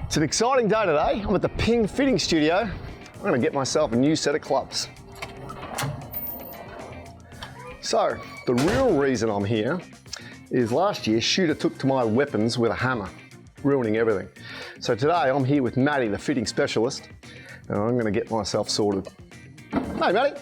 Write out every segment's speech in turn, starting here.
It's an exciting day today. I'm at the Ping Fitting Studio. I'm going to get myself a new set of clubs. So, the real reason I'm here is last year Shooter took to my weapons with a hammer, ruining everything. So today I'm here with Matty, the fitting specialist, and I'm going to get myself sorted. Hey Matty.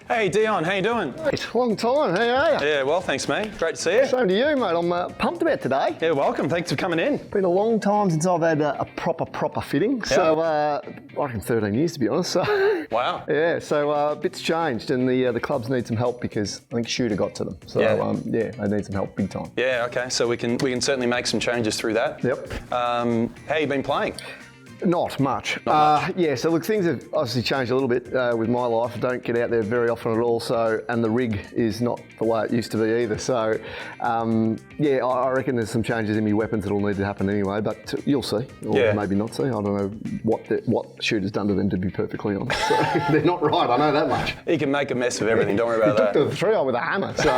Hey Dion, how you doing? Great, long time, how are you? Yeah, well, thanks mate. Great to see you. Same to you, mate. I'm pumped about today. Yeah, welcome. Thanks for coming in. Been a long time since I've had a proper fitting. Yeah. So, I reckon 13 years to be honest. So, wow. Yeah, so bits changed and the clubs need some help because I think Shooter got to them. So, yeah, they need some help big time. Yeah, okay. So we can certainly make some changes through that. Yep. How you been playing? Not much. Yeah, so look, things have obviously changed a little bit with my life. I don't get out there very often at all, so, and the rig is not the way it used to be either. So, yeah, I reckon there's some changes in my weapons that'll need to happen anyway, but you'll see, or maybe not see. I don't know what Shooter's done to them, to be perfectly honest. So, they're not right, I know that much. He can make a mess of everything, don't worry about that. He took the trio with a hammer, so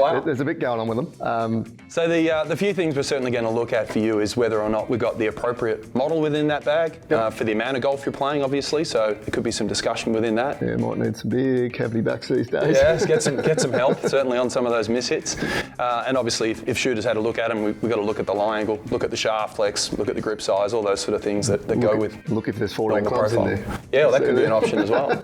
wow. There's a bit going on with them. So the few things we're certainly going to look at for you is whether or not we've got the appropriate model within that bag for the amount of golf you're playing, obviously. So there could be some discussion within that. Yeah, might need some big cavity backs these days. Yeah, get some help certainly on some of those mishits. And obviously, if Shooter's had a look at them, we've got to look at the lie angle, look at the shaft flex, look at the grip size, all those sort of things that go with. Look if there's 14 clubs in there. Yeah, well, that could be an option as well.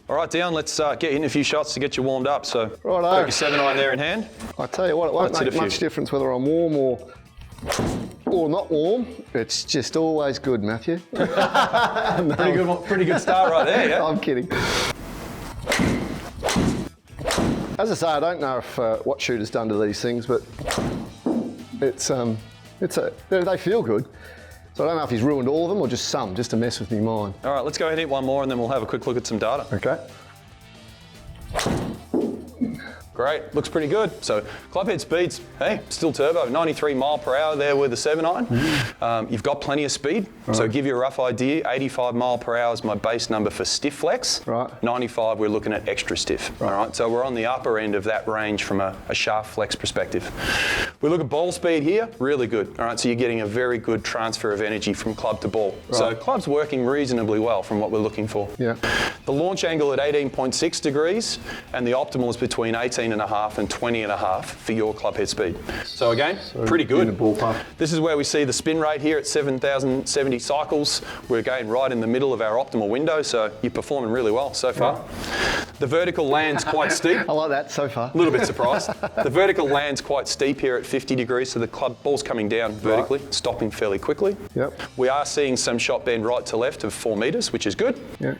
All right, Dion, let's get in a few shots to get you warmed up. So, righto. Got your 7-iron there in hand. I tell you what, it won't make much difference whether I'm warm or not warm. It's just always good, Matthew. Pretty good start right there, yeah? I'm kidding. As I say, I don't know if what Shooter's done to these things, but they feel good. So I don't know if he's ruined all of them or just some, just to mess with me mind. All right, let's go ahead and hit one more and then we'll have a quick look at some data. Okay. Great, looks pretty good. So club head speeds, hey, still turbo, 93 mile per hour there with the 7-iron. You've got plenty of speed. Right. So give you a rough idea, 85 mile per hour is my base number for stiff flex. Right. 95, we're looking at extra stiff. Right. All right, so we're on the upper end of that range from a shaft flex perspective. We look at ball speed here, really good. All right, so you're getting a very good transfer of energy from club to ball. Right. So club's working reasonably well from what we're looking for. Yeah. The launch angle at 18.6 degrees and the optimal is between 18.5 and 20.5 for your club head speed. So again, pretty good. In the ballpark. This is where we see the spin rate here at 7,070 cycles. We're again right in the middle of our optimal window, so you're performing really well so far. Right. The vertical land's quite steep. I like that so far. A little bit surprised. The vertical land's quite steep here at 50 degrees, so the club ball's coming down vertically, stopping fairly quickly. Yep. We are seeing some shot bend right to left of 4 metres, which is good. Yep.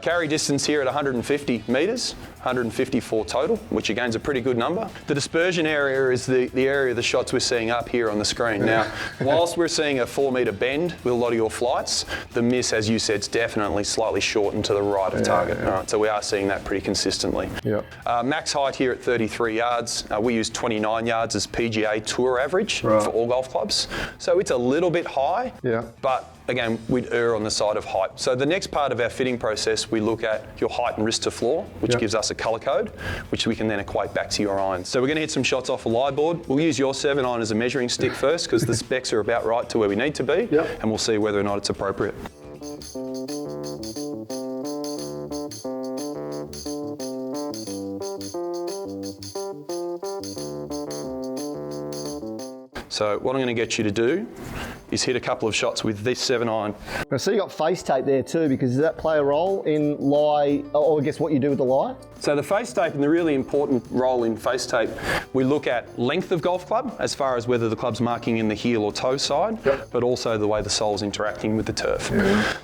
Carry distance here at 150 metres, 154 total, which again is a pretty good number. The dispersion area is the area of the shots we're seeing up here on the screen. Now, whilst we're seeing a 4 metre bend with a lot of your flights, the miss, as you said, is definitely slightly shortened to the right of target. All right, so we are seeing that pretty consistently. Yep. Max height here at 33 yards. We use 29 yards as PGA Tour average for all golf clubs. So it's a little bit high, but again, we'd err on the side of height. So the next part of our fitting process, we look at your height and wrist to floor, which gives us a colour code, which we can then equate back to your irons. So we're going to hit some shots off a lie board. We'll use your 7-iron as a measuring stick first because the specs are about right to where we need to be, and we'll see whether or not it's appropriate. So what I'm going to get you to do is hit a couple of shots with this 7-iron. I see you got face tape there too, because does that play a role in lie, or I guess what you do with the lie? So the face tape, and the really important role in face tape, we look at length of golf club as far as whether the club's marking in the heel or toe side, but also the way the sole's interacting with the turf.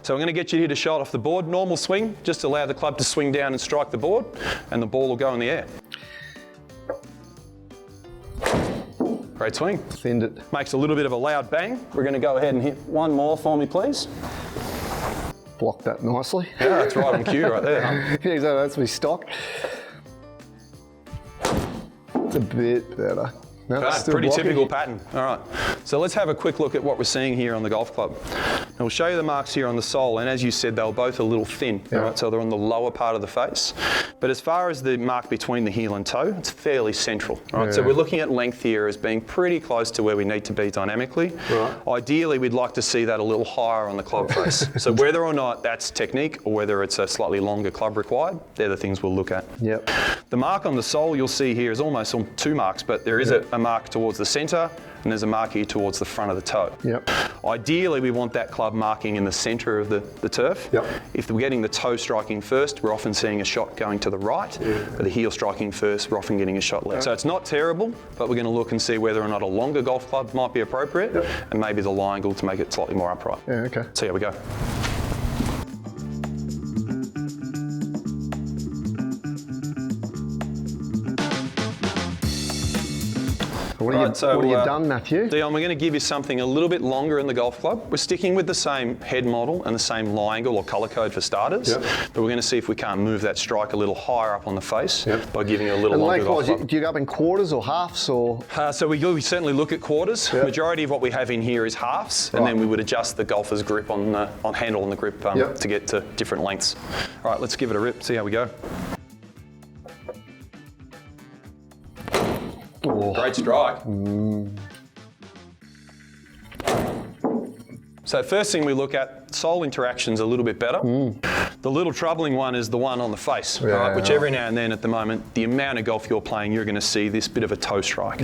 So I'm going to get you to hit a shot off the board, normal swing, just allow the club to swing down and strike the board, and the ball will go in the air. Great swing. Thinned it. Makes a little bit of a loud bang. We're going to go ahead and hit one more for me, please. Blocked that nicely. Yeah, that's right on cue right there. Yeah, so that's me stock. It's a bit better. No, Okay, pretty typical pattern. All right, so let's have a quick look at what we're seeing here on the golf club. Now, we'll show you the marks here on the sole, and as you said, they were both a little thin, right? So they're on the lower part of the face. But as far as the mark between the heel and toe, it's fairly central, right? So we're looking at length here as being pretty close to where we need to be dynamically. Right. Ideally, we'd like to see that a little higher on the club face. So whether or not that's technique or whether it's a slightly longer club required, they're the things we'll look at. Yep. The mark on the sole you'll see here is almost on 2 marks, but there is a mark towards the centre, and there's a mark here towards the front of the toe. Yep. Ideally, we want that club marking in the centre of the turf. Yep. If we're getting the toe striking first, we're often seeing a shot going to the right, but the heel striking first, we're often getting a shot left. So it's not terrible, but we're going to look and see whether or not a longer golf club might be appropriate, and maybe the lie angle to make it slightly more upright. Yeah, okay. So here we go. What have you done, Matthew? Dion, we're going to give you something a little bit longer in the golf club. We're sticking with the same head model and the same lie angle or colour code for starters, but we're going to see if we can't move that strike a little higher up on the face by giving it a little longer golf club. Do you go up in quarters or halves? Or? So we certainly look at quarters. Majority of what we have in here is halves, and then we would adjust the golfer's grip on handle on the grip to get to different lengths. All right, let's give it a rip, see how we go. Great strike. So first thing we look at, sole interaction's a little bit better. The little troubling one is the one on the face, right? Which every now and then at the moment, the amount of golf you're playing, you're going to see this bit of a toe strike.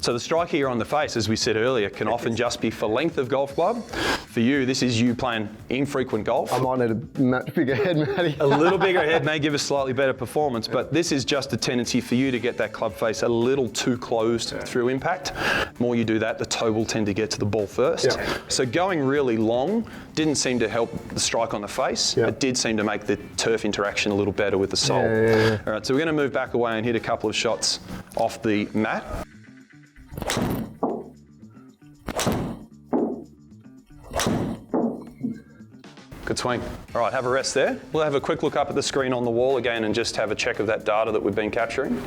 So the strike here on the face, as we said earlier, can often just be for length of golf club. For you, this is you playing infrequent golf. I might need a much bigger head, Matty. A little bigger head may give a slightly better performance, but this is just a tendency for you to get that club face a little too closed through impact. The more you do that, the toe will tend to get to the ball first. So going really long didn't seem to help the strike on the face. It did seem to make the turf interaction a little better with the sole. All right, so we're going to move back away and hit a couple of shots off the mat. Good swing. All right, have a rest there. We'll have a quick look up at the screen on the wall again and just have a check of that data that we've been capturing.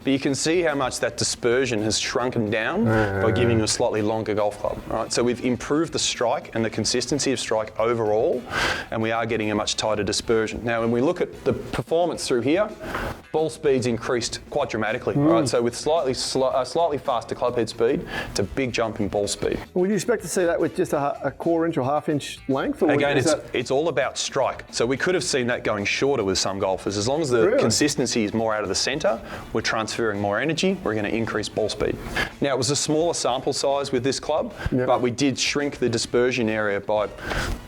But you can see how much that dispersion has shrunken down by giving you a slightly longer golf club. Right? So we've improved the strike and the consistency of strike overall, and we are getting a much tighter dispersion. Now, when we look at the performance through here, ball speed's increased quite dramatically. Right? So with slightly faster club head speed, it's a big jump in ball speed. Would you expect to see that with just a quarter inch or half inch length? Or again, it's all about strike. So we could have seen that going shorter with some golfers. As long as the consistency is more out of the centre, we're transferring more energy, we're going to increase ball speed. Now, it was a smaller sample size with this club, but we did shrink the dispersion area by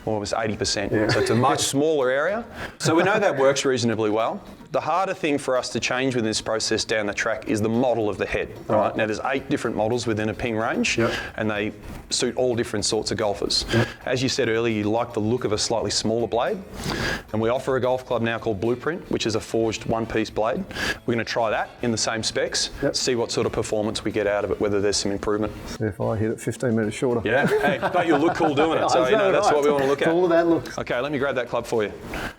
almost 80%. So it's a much smaller area. So we know that works reasonably well. The harder thing for us to change within this process down the track is the model of the head. Right? Now, there's 8 different models within a ping range, and they suit all different sorts of golfers. As you said earlier, you like the look of a slightly smaller blade, and we offer a golf club now called Blueprint, which is a forged one-piece blade. We're going to try that in the same specs, see what sort of performance we get out of it, whether there's some improvement. See if I hit it 15 metres shorter. Yeah, hey, but you'll look cool doing it, so that's what we want to look at. All of that looks. Okay, let me grab that club for you.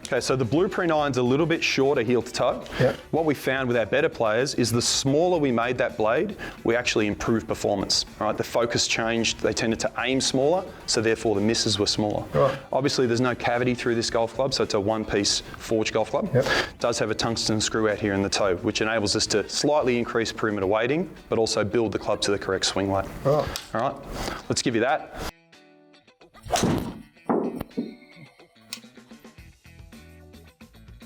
Okay, so the Blueprint iron's a little bit shorter heel to toe. What we found with our better players is the smaller we made that blade, we actually improved performance. Right? The focus changed, they tended to aim smaller, so therefore the misses were smaller. Obviously there's no cavity through this golf club, so it's a one-piece forged golf club. It does have a tungsten screw out here in the toe, which enables us to slightly increase perimeter weighting, but also build the club to the correct swing weight. All right, let's give you that.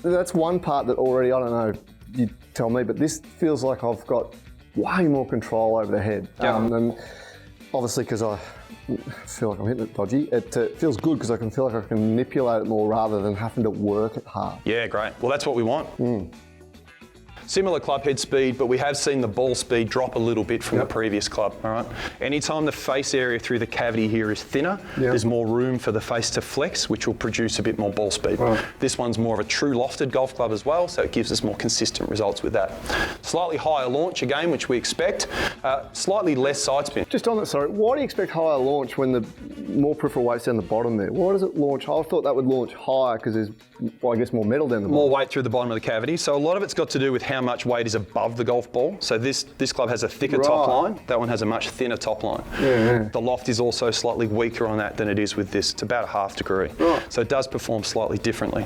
That's one part that already, I don't know, you tell me, but this feels like I've got way more control over the head. And obviously because I feel like I'm hitting it dodgy, it feels good because I can feel like I can manipulate it more rather than having to work it hard. Yeah, great. Well, that's what we want. Similar club head speed, but we have seen the ball speed drop a little bit from the previous club, all right? Anytime the face area through the cavity here is thinner, there's more room for the face to flex, which will produce a bit more ball speed. Right. This one's more of a true lofted golf club as well, so it gives us more consistent results with that. Slightly higher launch again, which we expect. Slightly less side spin. Just on that, sorry, why do you expect higher launch when the more peripheral weight's down the bottom there? Why does it launch higher? I thought that would launch higher because there's, well, I guess, more metal down the bottom. More weight through the bottom of the cavity. So a lot of it's got to do with how much weight is above the golf ball. So this club has a thicker top line. That one has a much thinner top line. The loft is also slightly weaker on that than it is with this. It's about a half degree. So it does perform slightly differently.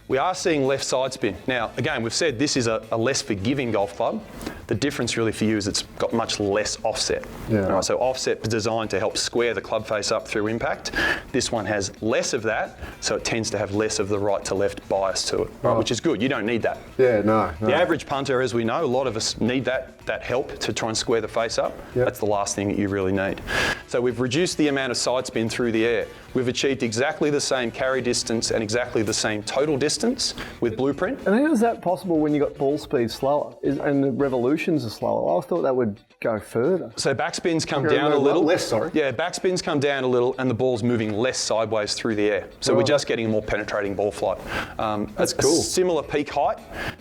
We are seeing left side spin. Now, again, we've said this is a less forgiving golf club. The difference really for you is it's got much less offset. Right, so offset is designed to help square the club face up through impact. This one has less of that, so it tends to have less of the right to left bias to it, right, which is good. You don't need that. No. The average punter, as we know, a lot of us need that help to try and square the face up. That's the last thing that you really need. So we've reduced the amount of side spin through the air. We've achieved exactly the same carry distance and exactly the same total distance with Blueprint. And how is that possible when you got ball speed slower and the revolutions are slower? I thought that would go further. So backspins come down a little. Less, sorry. Yeah, backspins come down a little and the ball's moving less sideways through the air. So we're just getting a more penetrating ball flight. That's cool. A similar peak height,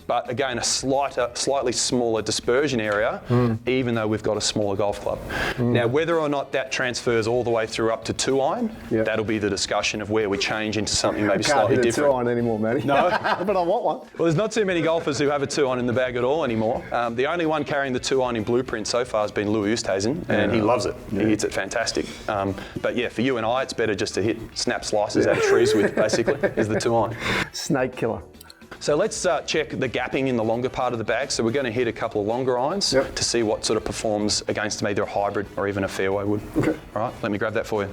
but again, a slightly smaller dispersion area, even though we've got a smaller golf club. Now, whether or not that transfers all the way through up to 2-iron, that'll be the discussion of where we change into something maybe slightly different. I can't hit a 2-iron anymore, Matty. No. But I want one. Well, there's not too many golfers who have a 2-iron in the bag at all anymore. The only one carrying the 2-iron in Blueprint so far has been Louis Oosthuizen, and he loves it. He hits it fantastic. But yeah, for you and I, it's better just to hit snap slices out of trees with, basically, is the 2-iron. Snake killer. So let's check the gapping in the longer part of the bag. So we're going to hit a couple of longer irons to see what sort of performs against either a hybrid or even a fairway wood. Okay. All right, let me grab that for you.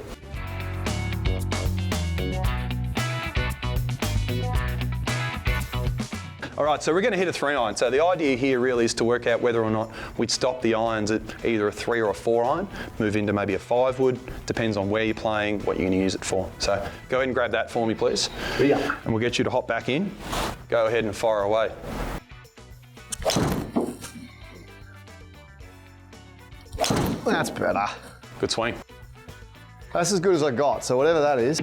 All right, so we're going to hit a 3-iron. So the idea here really is to work out whether or not we'd stop the irons at either a 3 or a 4-iron, move into maybe a 5 wood, depends on where you're playing, what you're going to use it for. So go ahead and grab that for me, please. And we'll get you to hop back in. Go ahead and fire away. That's better. Good swing. That's as good as I got, so whatever that is.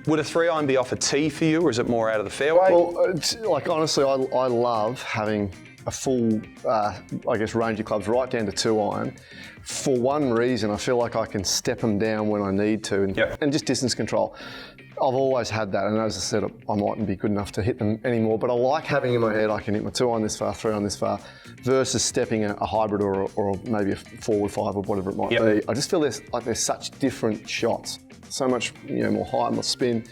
Would a 3-iron be off a tee for you, or is it more out of the fairway? Well, like honestly, I love having a full, I guess, range of clubs right down to 2-iron. For one reason, I feel like I can step them down when I need to, and just distance control. I've always had that, and as I said, I mightn't be good enough to hit them anymore, but I like having in my head I can hit my 2-iron this far, 3-iron this far, versus stepping a hybrid or maybe a 4 wood, 5 wood, whatever it might be. I just feel there's such different shots. So much more height, more spin.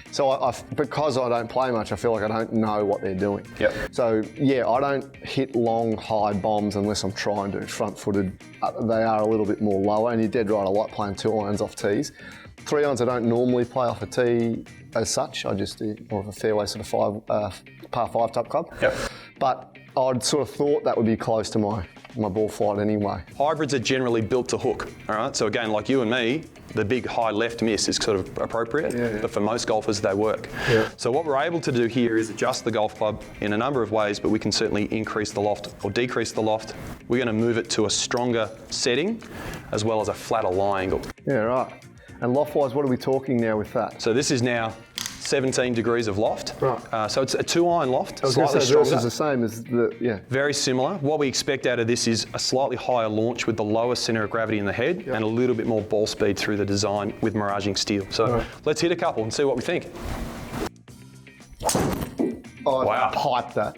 So because I don't play much, I feel like I don't know what they're doing. So yeah, I don't hit long, high bombs unless I'm trying to. Front-footed, they are a little bit more lower, and you're dead right, I like playing 2-irons off tees. 3-irons I don't normally play off a tee as such, I just do more of a fairway sort of par 5 type club. But I'd sort of thought that would be close to my ball flight anyway. Hybrids are generally built to hook, all right? So again, like you and me, the big high left miss is sort of appropriate, but for most golfers, they work. So what we're able to do here is adjust the golf club in a number of ways, but we can certainly increase the loft or decrease the loft. We're going to move it to a stronger setting, as well as a flatter lie angle. Yeah, right. And loft-wise, what are we talking now with that? So this is now 17 degrees of loft. So it's a 2-iron loft, slightly stronger. Versus the same as the, Very similar. What we expect out of this is a slightly higher launch with the lower centre of gravity in the head and a little bit more ball speed through the design with miraging steel. So let's hit a couple and see what we think. Oh, wow. Pipe that.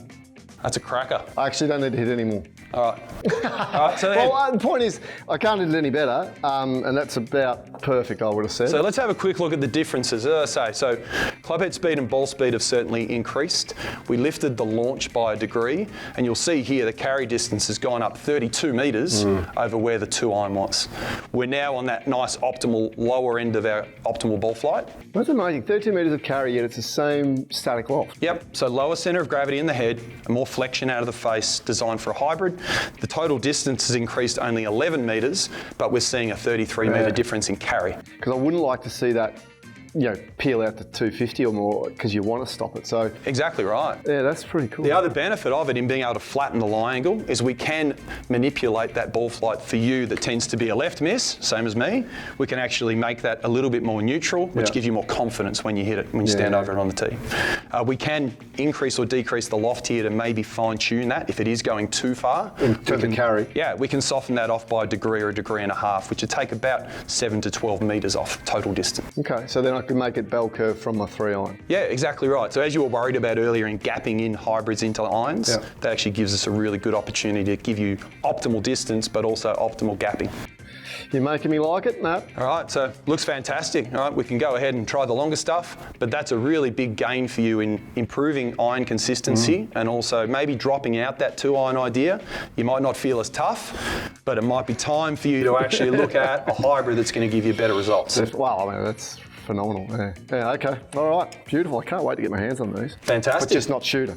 That's a cracker. I actually don't need to hit any more. All right. All right, so well, the point is, I can't hit it any better, and that's about perfect, I would have said. So let's have a quick look at the differences. As I say, so clubhead speed and ball speed have certainly increased. We lifted the launch by a degree, and you'll see here the carry distance has gone up 32 metres over where the 2-iron was. We're now on that nice optimal lower end of our optimal ball flight. That's amazing. 32 metres of carry, yet it's the same static loft. Yep, so lower centre of gravity in the head, and more flexion out of the face, designed for a hybrid. The total distance has increased only 11 metres, but we're seeing a 33 metre difference in carry. Because I wouldn't like to see that, peel out to 250 or more because you want to stop it. So exactly right. Yeah, that's pretty cool. The other benefit of it in being able to flatten the lie angle is we can manipulate that ball flight for you that tends to be a left miss, same as me. We can actually make that a little bit more neutral, which gives you more confidence when you hit it, when you stand over it on the tee. We can increase or decrease the loft here to maybe fine tune that if it is going too far. In terms of carry. Yeah, we can soften that off by a degree or a degree and a half, which would take about 7 to 12 metres off total distance. Okay, so then I could make it bell curve from my 3-iron. Yeah, exactly right. So as you were worried about earlier in gapping in hybrids into irons, that actually gives us a really good opportunity to give you optimal distance, but also optimal gapping. You're making me like it, Matt. All right, so looks fantastic. All right, we can go ahead and try the longer stuff, but that's a really big gain for you in improving iron consistency and also maybe dropping out that 2-iron idea. You might not feel as tough, but it might be time for you to actually look at a hybrid that's going to give you better results. Wow, I mean, that's phenomenal. Yeah, okay. All right, beautiful. I can't wait to get my hands on these. Fantastic. But just not shooter.